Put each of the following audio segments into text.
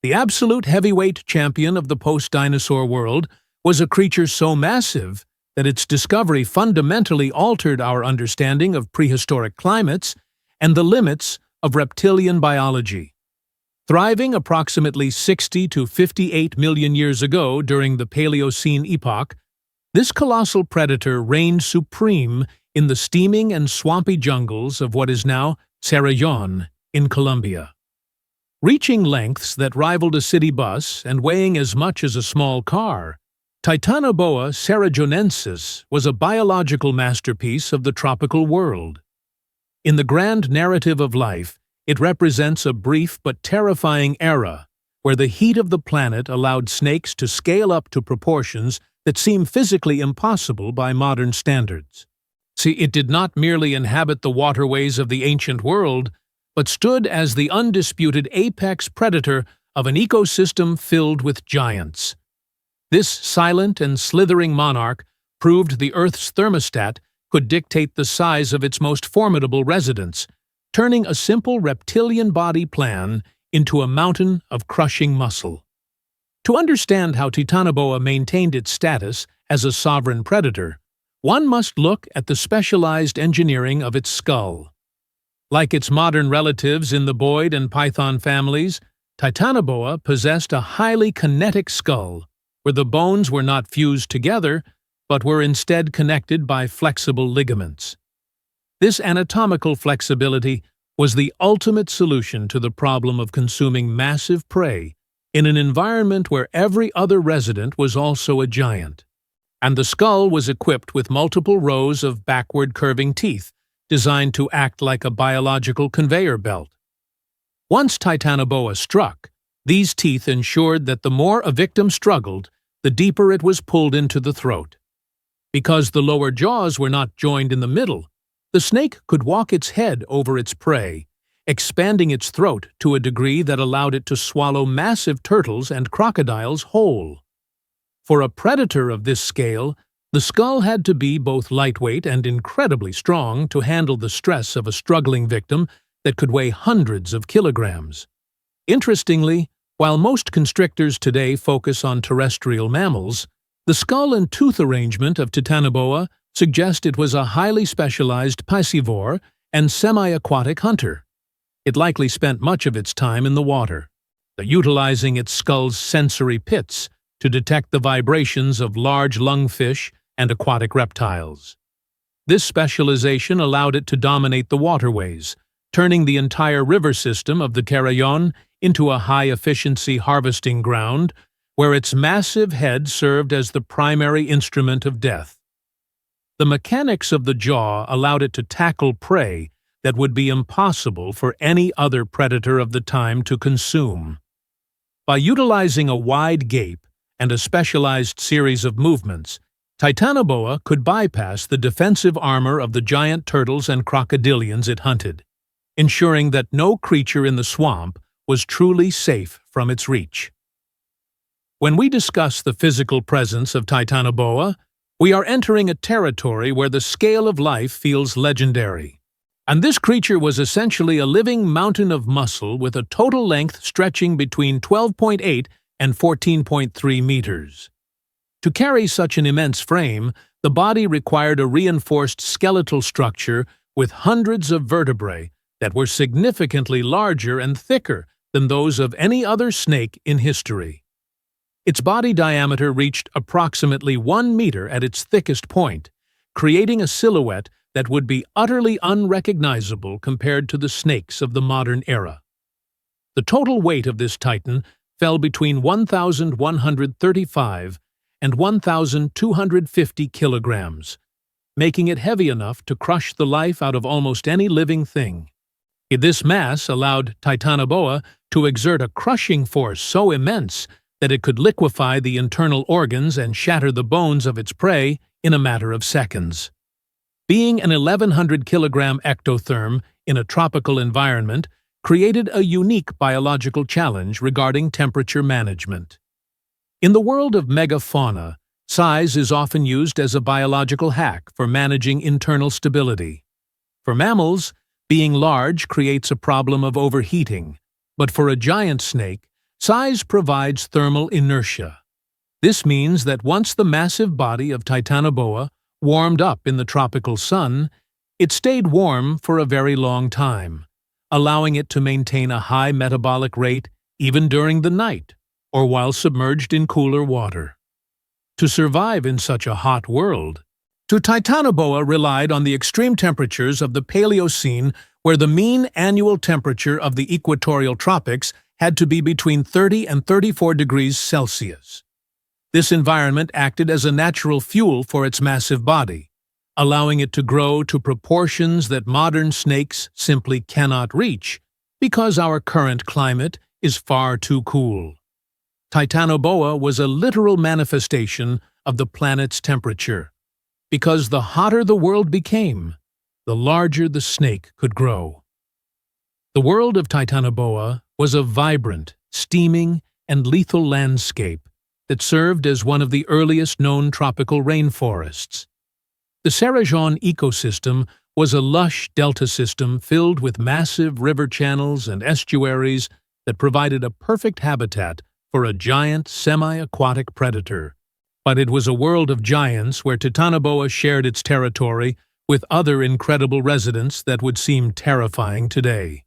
The absolute heavyweight champion of the post-dinosaur world was a creature so massive that its discovery fundamentally altered our understanding of prehistoric climates and the limits of reptilian biology. Thriving approximately 60 to 58 million years ago during the Paleocene epoch, this colossal predator reigned supreme in the steaming and swampy jungles of what is now Cerrejón in Colombia. Reaching lengths that rivaled a city bus and weighing as much as a small car, Titanoboa cerrejonensis was a biological masterpiece of the tropical world. In the grand narrative of life, it represents a brief but terrifying era where the heat of the planet allowed snakes to scale up to proportions that seem physically impossible by modern standards. See, it did not merely inhabit the waterways of the ancient world, but stood as the undisputed apex predator of an ecosystem filled with giants. This silent and slithering monarch proved the Earth's thermostat could dictate the size of its most formidable residents, turning a simple reptilian body plan into a mountain of crushing muscle. To understand how Titanoboa maintained its status as a sovereign predator, one must look at the specialized engineering of its skull. Like its modern relatives in the boid and python families, Titanoboa possessed a highly kinetic skull, where the bones were not fused together, but were instead connected by flexible ligaments. This anatomical flexibility was the ultimate solution to the problem of consuming massive prey in an environment where every other resident was also a giant. And the skull was equipped with multiple rows of backward curving teeth, designed to act like a biological conveyor belt. Once Titanoboa struck, these teeth ensured that the more a victim struggled, the deeper it was pulled into the throat. Because the lower jaws were not joined in the middle, the snake could walk its head over its prey, expanding its throat to a degree that allowed it to swallow massive turtles and crocodiles whole. For a predator of this scale, the skull had to be both lightweight and incredibly strong to handle the stress of a struggling victim that could weigh hundreds of kilograms. Interestingly, while most constrictors today focus on terrestrial mammals, the skull and tooth arrangement of Titanoboa suggest it was a highly specialized piscivore and semi-aquatic hunter. It likely spent much of its time in the water, utilizing its skull's sensory pits to detect the vibrations of large lungfish and aquatic reptiles. This specialization allowed it to dominate the waterways, turning the entire river system of the Cerrejón into a high-efficiency harvesting ground where its massive head served as the primary instrument of death. The mechanics of the jaw allowed it to tackle prey that would be impossible for any other predator of the time to consume. By utilizing a wide gape and a specialized series of movements, Titanoboa could bypass the defensive armor of the giant turtles and crocodilians it hunted, ensuring that no creature in the swamp was truly safe from its reach. When we discuss the physical presence of Titanoboa, we are entering a territory where the scale of life feels legendary. And this creature was essentially a living mountain of muscle with a total length stretching between 12.8 and 14.3 meters. To carry such an immense frame, the body required a reinforced skeletal structure with hundreds of vertebrae that were significantly larger and thicker than those of any other snake in history. Its body diameter reached approximately 1 meter at its thickest point, creating a silhouette that would be utterly unrecognizable compared to the snakes of the modern era. The total weight of this titan fell between 1,135 and 1,250 kilograms, making it heavy enough to crush the life out of almost any living thing. This mass allowed Titanoboa to exert a crushing force so immense that it could liquefy the internal organs and shatter the bones of its prey in a matter of seconds. Being an 1,100-kilogram ectotherm in a tropical environment created a unique biological challenge regarding temperature management. In the world of megafauna, size is often used as a biological hack for managing internal stability. For mammals, being large creates a problem of overheating, but for a giant snake, Size provides thermal inertia. This means that once the massive body of Titanoboa warmed up in the tropical sun, it stayed warm for a very long time, allowing it to maintain a high metabolic rate even during the night or while submerged in cooler water. To survive in such a hot world, Titanoboa relied on the extreme temperatures of the Paleocene, where the mean annual temperature of the equatorial tropics had to be between 30 and 34 degrees Celsius. This environment acted as a natural fuel for its massive body, allowing it to grow to proportions that modern snakes simply cannot reach because our current climate is far too cool. Titanoboa was a literal manifestation of the planet's temperature, because the hotter the world became, the larger the snake could grow. The world of Titanoboa was a vibrant, steaming, and lethal landscape that served as one of the earliest known tropical rainforests. The Cerrejón ecosystem was a lush delta system filled with massive river channels and estuaries that provided a perfect habitat for a giant semi-aquatic predator. But it was a world of giants where Titanoboa shared its territory with other incredible residents that would seem terrifying today.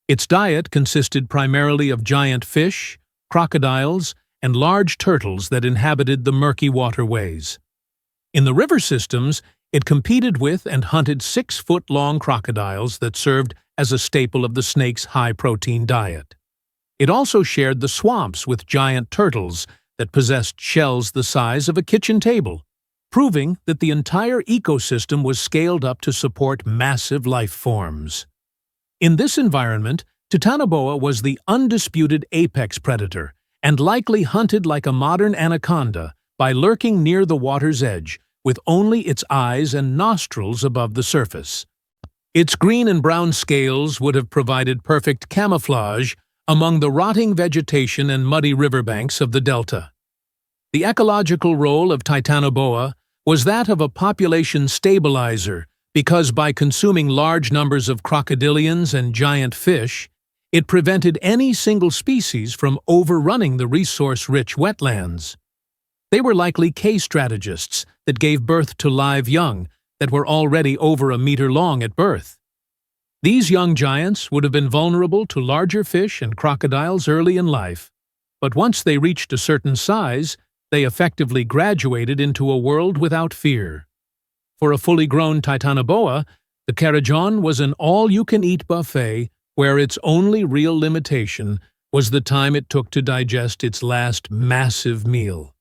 Its diet consisted primarily of giant fish, crocodiles, and large turtles that inhabited the murky waterways. In the river systems, it competed with and hunted 6-foot-long crocodiles that served as a staple of the snake's high-protein diet. It also shared the swamps with giant turtles that possessed shells the size of a kitchen table, proving that the entire ecosystem was scaled up to support massive life forms. In this environment, Titanoboa was the undisputed apex predator and likely hunted like a modern anaconda by lurking near the water's edge with only its eyes and nostrils above the surface. Its green and brown scales would have provided perfect camouflage among the rotting vegetation and muddy riverbanks of the delta. The ecological role of Titanoboa was that of a population stabilizer because by consuming large numbers of crocodilians and giant fish, it prevented any single species from overrunning the resource-rich wetlands. They were likely K-strategists that gave birth to live young that were already over a meter long at birth. These young giants would have been vulnerable to larger fish and crocodiles early in life, but once they reached a certain size, they effectively graduated into a world without fear. For a fully grown Titanoboa, the Cerrejón was an all-you-can-eat buffet where its only real limitation was the time it took to digest its last massive meal.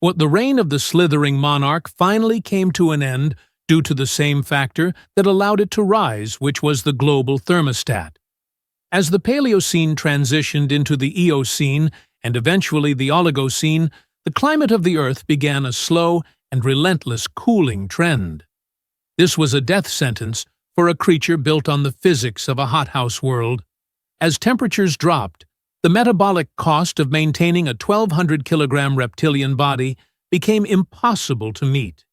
The reign of the slithering monarch finally came to an end due to the same factor that allowed it to rise, which was the global thermostat. As the Paleocene transitioned into the Eocene and eventually the Oligocene, the climate of the Earth began a slow and relentless cooling trend. This was a death sentence for a creature built on the physics of a hothouse world. As temperatures dropped, the metabolic cost of maintaining a 1,200-kilogram reptilian body became impossible to meet.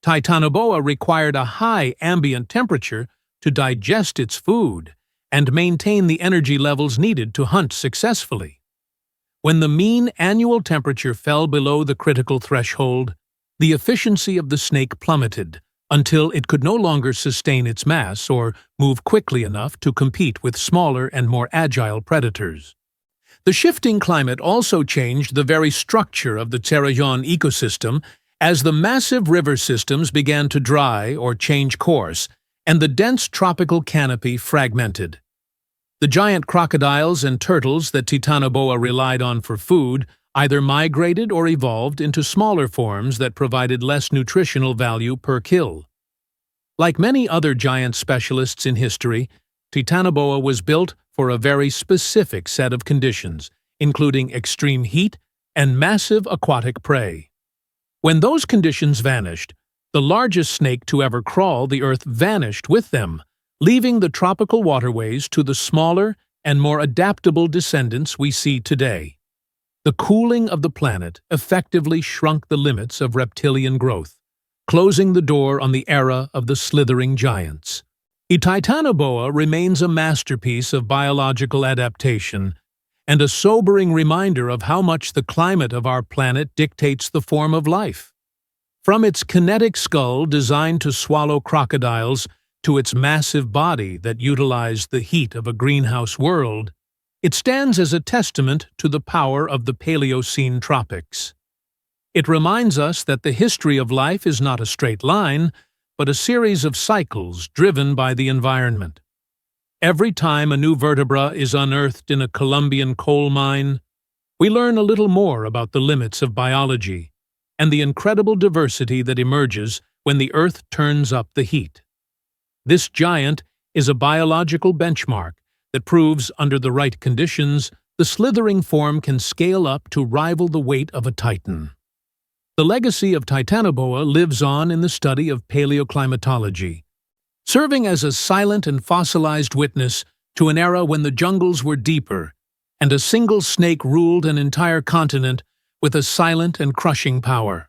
Titanoboa required a high ambient temperature to digest its food and maintain the energy levels needed to hunt successfully. When the mean annual temperature fell below the critical threshold, the efficiency of the snake plummeted until it could no longer sustain its mass or move quickly enough to compete with smaller and more agile predators. The shifting climate also changed the very structure of the Cerrejón ecosystem as the massive river systems began to dry or change course, and the dense tropical canopy fragmented. The giant crocodiles and turtles that Titanoboa relied on for food either migrated or evolved into smaller forms that provided less nutritional value per kill. Like many other giant specialists in history, Titanoboa was built for a very specific set of conditions, including extreme heat and massive aquatic prey. When those conditions vanished, the largest snake to ever crawl the earth vanished with them, leaving the tropical waterways to the smaller and more adaptable descendants we see today. The cooling of the planet effectively shrunk the limits of reptilian growth, closing the door on the era of the slithering giants. Titanoboa remains a masterpiece of biological adaptation, and a sobering reminder of how much the climate of our planet dictates the form of life. From its kinetic skull designed to swallow crocodiles to its massive body that utilized the heat of a greenhouse world, it stands as a testament to the power of the Paleocene tropics. It reminds us that the history of life is not a straight line, but a series of cycles driven by the environment. Every time a new vertebra is unearthed in a Colombian coal mine, we learn a little more about the limits of biology and the incredible diversity that emerges when the Earth turns up the heat. This giant is a biological benchmark that proves, under the right conditions, the slithering form can scale up to rival the weight of a titan. The legacy of Titanoboa lives on in the study of paleoclimatology, serving as a silent and fossilized witness to an era when the jungles were deeper and a single snake ruled an entire continent with a silent and crushing power.